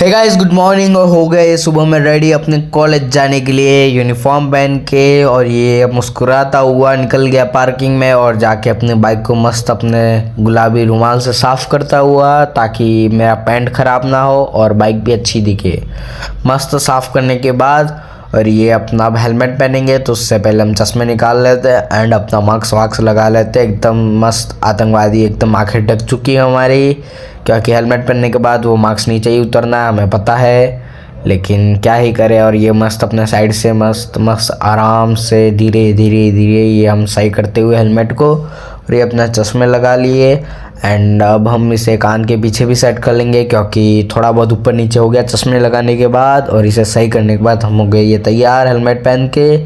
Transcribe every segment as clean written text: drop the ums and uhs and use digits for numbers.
Hey guys, good morning. और हो गए सुबह में रेडी अपने कॉलेज जाने के लिए यूनिफॉर्म पहन के। और ये मुस्कुराता हुआ निकल गया पार्किंग में और जाके अपने बाइक को मस्त अपने गुलाबी रुमाल से साफ़ करता हुआ, ताकि मेरा पैंट ख़राब ना हो और बाइक भी अच्छी दिखे। मस्त साफ़ करने के बाद और ये अपना अब हेलमेट पहनेंगे, तो उससे पहले हम चश्मे निकाल लेते हैं एंड अपना मास्क वाक्स लगा लेते हैं। एकदम मस्त आतंकवादी, एकदम आंखें ढक चुकी है हमारी, क्योंकि हेलमेट पहनने के बाद वो मास्क नीचे ही उतरना है, हमें पता है, लेकिन क्या ही करें। और ये मस्त अपने साइड से मस्त मस्त आराम से धीरे धीरे धीरे ये हम सही करते हुए हेलमेट को, और ये अपना चश्मे लगा लिए। एंड अब हम इसे कान के पीछे भी सेट कर लेंगे, क्योंकि थोड़ा बहुत ऊपर नीचे हो गया चश्मे लगाने के बाद। और इसे सही करने के बाद हम हो गए ये तैयार हेलमेट पहन के।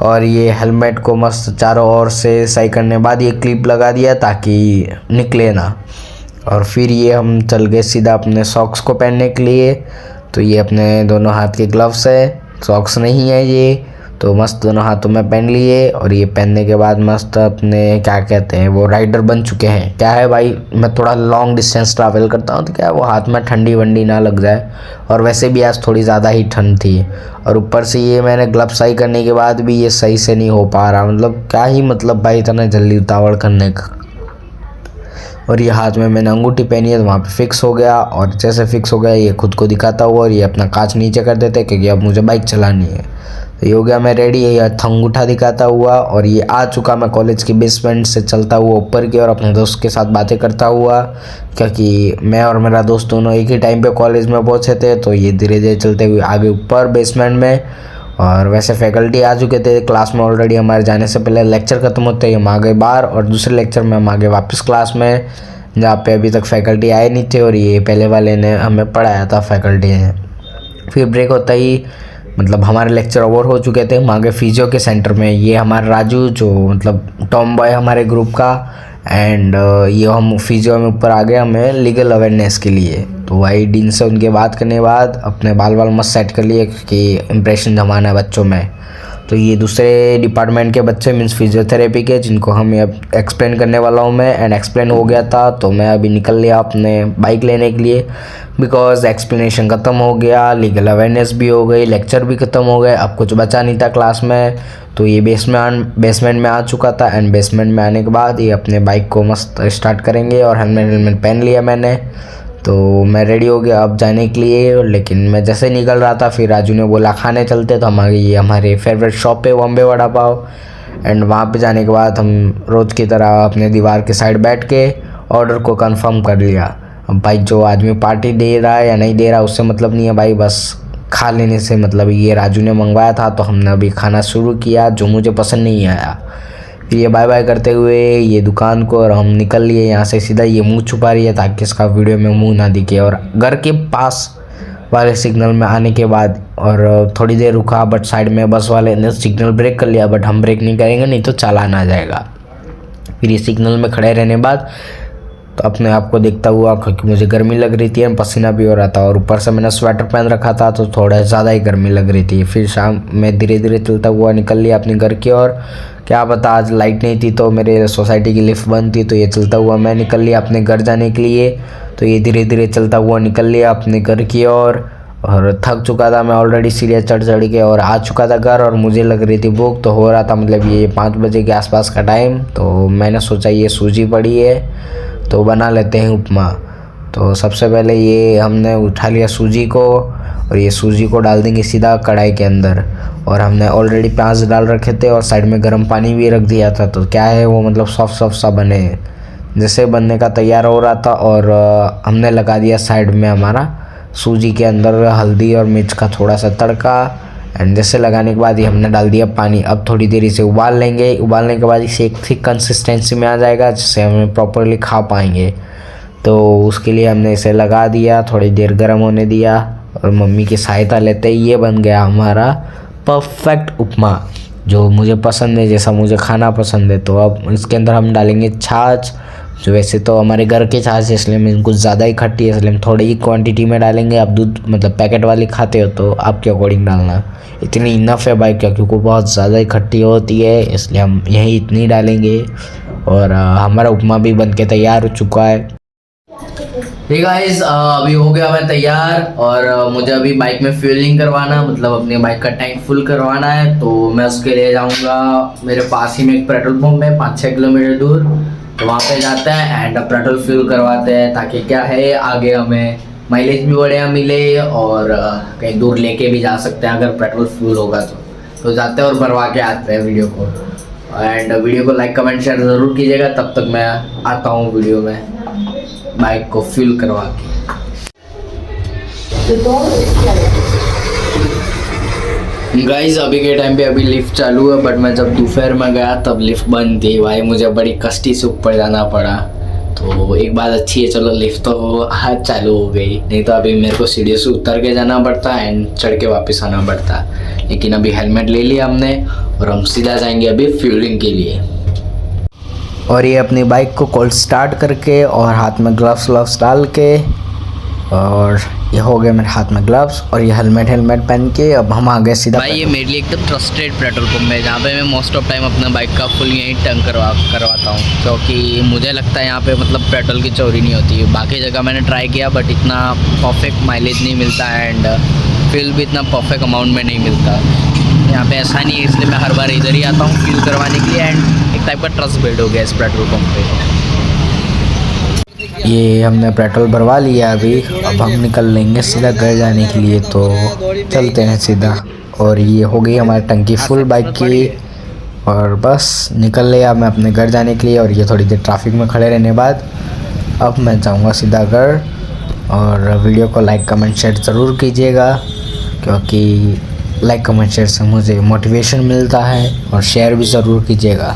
और ये हेलमेट को मस्त चारों ओर से सही करने के बाद ये क्लिप लगा दिया ताकि निकले ना। और फिर ये हम चल गए सीधा अपने सॉक्स को पहनने के लिए। तो ये अपने दोनों हाथ के ग्लव्स है, सॉक्स नहीं है ये, तो मस्त दोनों हाथों में पहन लिए। और ये पहनने के बाद मस्त अपने क्या कहते हैं वो राइडर बन चुके हैं। क्या है भाई, मैं थोड़ा लॉन्ग डिस्टेंस ट्रैवल करता हूँ, तो क्या है वो हाथ में ठंडी वंडी ना लग जाए। और वैसे भी आज थोड़ी ज़्यादा ही ठंड थी, और ऊपर से ये मैंने ग्लव्स सही करने के बाद भी ये सही से नहीं हो पा रहा। मतलब क्या ही मतलब भाई, इतना जल्दी उतावड़ करने का। और ये हाथ में मैंने अंगूठी पहनी है, तो वहाँ पे फिक्स हो गया। और जैसे फिक्स हो गया ये खुद को दिखाता हुआ, और ये अपना कांच नीचे कर देते क्योंकि अब मुझे बाइक चलानी है। तो ये हो गया मैं रेडी, ये अंगूठा दिखाता हुआ। और ये आ चुका मैं कॉलेज की बेसमेंट से चलता हुआ ऊपर की और अपने दोस्त के साथ बातें करता हुआ, क्योंकि मैं और मेरा दोस्त दोनों एक ही टाइम पे कॉलेज में पहुँचे थे। तो ये धीरे धीरे चलते हुए आगे ऊपर बेसमेंट में। और वैसे फैकल्टी आ चुके थे क्लास में ऑलरेडी, हमारे जाने से पहले लेक्चर खत्म होते ही हम आ गए बाहर, और दूसरे लेक्चर में हम आ गए वापस क्लास में, जहाँ पे अभी तक फैकल्टी आए नहीं थे। और ये पहले वाले ने हमें पढ़ाया था, फैकल्टी ने। फिर ब्रेक होता ही मतलब हमारे लेक्चर ओवर हो चुके थे, हम आ गए फिजियो के सेंटर में। ये हमारा राजू जो मतलब टॉम बॉय हमारे ग्रुप का, एंड ये हम फिजियो में ऊपर आ गए हमें लीगल अवेयरनेस के लिए। तो वही डीन से उनके बात करने के बाद अपने बाल मस्त सेट कर लिए, क्योंकि इम्प्रेशन जमाना है बच्चों में। तो ये दूसरे डिपार्टमेंट के बच्चे मीन्स फिजियोथेरेपी के, जिनको हम अब एक्सप्लेन करने वाला हूँ मैं। एंड एक्सप्लेन हो गया था, तो मैं अभी निकल लिया अपने बाइक लेने के लिए, बिकॉज एक्सप्लेनेशन ख़त्म हो गया, लीगल अवेयरनेस भी हो गई, लेक्चर भी ख़त्म हो गए, अब कुछ बचा नहीं था क्लास में। तो ये बेसमेंट में आ चुका था। एंड बेसमेंट में आने के बाद ये अपने बाइक को मस्त स्टार्ट करेंगे, और हेलमेट पहन लिया मैंने। तो मैं रेडी हो गया अब जाने के लिए। लेकिन मैं जैसे निकल रहा था, फिर राजू ने बोला खाने चलते, तो ये हमारे फेवरेट शॉप है बॉम्बे वड़ा पाव। एंड वहाँ पे जाने के बाद हम रोज़ की तरह अपने दीवार के साइड बैठ के ऑर्डर को कंफर्म कर लिया। अब भाई जो आदमी पार्टी दे रहा है या नहीं दे रहा उससे मतलब नहीं है भाई, बस खा लेने से मतलब। ये राजू ने मंगवाया था, तो हमने अभी खाना शुरू किया, जो मुझे पसंद नहीं आया। फिर ये बाय बाय करते हुए ये दुकान को, और हम निकल लिए यहाँ से सीधा। ये मुंह छुपा रही है ताकि इसका वीडियो में मुंह ना दिखे। और घर के पास वाले सिग्नल में आने के बाद और थोड़ी देर रुका, बट साइड में बस वाले ने सिग्नल ब्रेक कर लिया, बट हम ब्रेक नहीं करेंगे, नहीं तो चालान आ जाएगा। फिर ये सिग्नल में खड़े रहने बाद तो अपने आप को देखता हुआ, क्योंकि मुझे गर्मी लग रही थी, पसीना भी हो रहा था, और ऊपर से मैंने स्वेटर पहन रखा था, तो थोड़ा ज़्यादा ही गर्मी लग रही थी। फिर शाम में धीरे धीरे चलता हुआ निकल लिया अपने घर की ओर। क्या पता आज लाइट नहीं थी, तो मेरे सोसाइटी की लिफ्ट बंद थी, तो ये चलता हुआ मैं निकल लिया अपने घर जाने के लिए। तो ये धीरे धीरे चलता हुआ निकल लिया अपने घर की ओर। और थक चुका था मैं ऑलरेडी सीढ़ियाँ चढ़ चढ़ के, और आ चुका था घर, और मुझे लग रही थी भूख। तो हो रहा था मतलब ये 5 बजे के आसपास का टाइम। तो मैंने सोचा ये सूजी पड़ी है, तो बना लेते हैं उपमा। तो सबसे पहले ये हमने उठा लिया सूजी को, और ये सूजी को डाल देंगे सीधा कढ़ाई के अंदर। और हमने ऑलरेडी प्याज डाल रखे थे, और साइड में गर्म पानी भी रख दिया था। तो क्या है वो मतलब सॉफ्ट सा बने, जैसे बनने का तैयार हो रहा था। और हमने लगा दिया साइड में हमारा सूजी के अंदर हल्दी और मिर्च का थोड़ा सा तड़का। एंड जैसे लगाने के बाद ये हमने डाल दिया पानी। अब थोड़ी देर इसे उबाल लेंगे, उबालने के बाद इसे एक थिक कंसिस्टेंसी में आ जाएगा, जिससे हमें प्रॉपरली खा पाएंगे। तो उसके लिए हमने इसे लगा दिया, थोड़ी देर गर्म होने दिया, और मम्मी की सहायता लेते ही ये बन गया हमारा परफेक्ट उपमा, जो मुझे पसंद है, जैसा मुझे खाना पसंद है। तो अब इसके अंदर हम डालेंगे छाछ, जो वैसे तो हमारे घर के छाछ है, इसलिए मैं कुछ ज़्यादा ही खट्टी है, इसलिए हम थोड़ी ही क्वांटिटी में डालेंगे। आप दूध मतलब पैकेट वाली खाते हो तो आपके अकॉर्डिंग डालना, इतनी इनफ है भाई, क्योंकि वो बहुत ज़्यादा ही खट्टी होती है, इसलिए हम यही इतनी डालेंगे। और हमारा उपमा भी बन के तैयार हो चुका है। हे गाइस, अभी हो गया मैं तैयार और मुझे अभी बाइक में फ्यूलिंग करवाना, मतलब अपनी बाइक का टैंक फुल करवाना है। तो मैं उसके लिए जाऊंगा, मेरे पास ही में एक पेट्रोल पंप है 5-6 किलोमीटर दूर, तो वहाँ पे जाते हैं एंड पेट्रोल फ्यूल करवाते हैं, ताकि क्या है आगे हमें माइलेज भी बढ़िया मिले और कहीं दूर लेके भी जा सकते हैं अगर पेट्रोल फ्यूल होगा तो जाते हैं और भरवा के आते हैं वीडियो को। एंड वीडियो को लाइक कमेंट शेयर ज़रूर कीजिएगा, तब तक मैं आता हूँ वीडियो में बाइक को फ्यूल करवा के। गाइस अभी के टाइम पे अभी लिफ्ट चालू है, बट मैं जब दोपहर में गया तब लिफ्ट बंद थी भाई, मुझे बड़ी कष्टी से ऊपर जाना पड़ा। तो एक बात अच्छी है, चलो लिफ्ट तो आज चालू हो गई, नहीं तो अभी मेरे को सीढ़ी से उतर के जाना पड़ता एंड चढ़ के वापस आना पड़ता। लेकिन अभी हेलमेट ले लिया हमने और हम सीधा जाएंगे अभी फ्यूलिंग के लिए। और ये अपनी बाइक को कोल्ड स्टार्ट करके और हाथ में ग्लव्स डाल के, और ये हो गए मेरे हाथ में ग्लव्स और ये हेलमेट पहन के अब हम आ गए सीधा। भाई ये मेरे लिए एकदम ट्रस्टेड पेट्रोल पंप है, जहाँ पे मैं मोस्ट ऑफ टाइम अपना बाइक का फुल यहीं टैंक करवाता हूँ, क्योंकि मुझे लगता है यहाँ पे मतलब पेट्रोल की चोरी नहीं होती। बाकी जगह मैंने ट्राई किया बट इतना परफेक्ट माइलेज नहीं मिलता एंड फ्यूल भी इतना परफेक्ट अमाउंट में नहीं मिलता। यहाँ पे ऐसा नहीं है, इसलिए मैं हर बार इधर ही आता हूँ फ्यूल करवाने के लिए एंड एक टाइप का ट्रस्ट बिल्ड हो गया इस पेट्रोल पंप पे। ये हमने पेट्रोल भरवा लिया अभी, अब हम निकल लेंगे सीधा घर जाने के लिए, तो चलते हैं सीधा। और ये हो गई हमारी टंकी फुल बाइक की और बस निकल लिया मैं अपने घर जाने के लिए। और ये थोड़ी देर ट्रैफिक में खड़े रहने बाद अब मैं जाऊँगा सीधा घर। और वीडियो को लाइक कमेंट शेयर ज़रूर कीजिएगा, क्योंकि लाइक कमेंट शेयर से मुझे मोटिवेशन मिलता है, और शेयर भी ज़रूर कीजिएगा।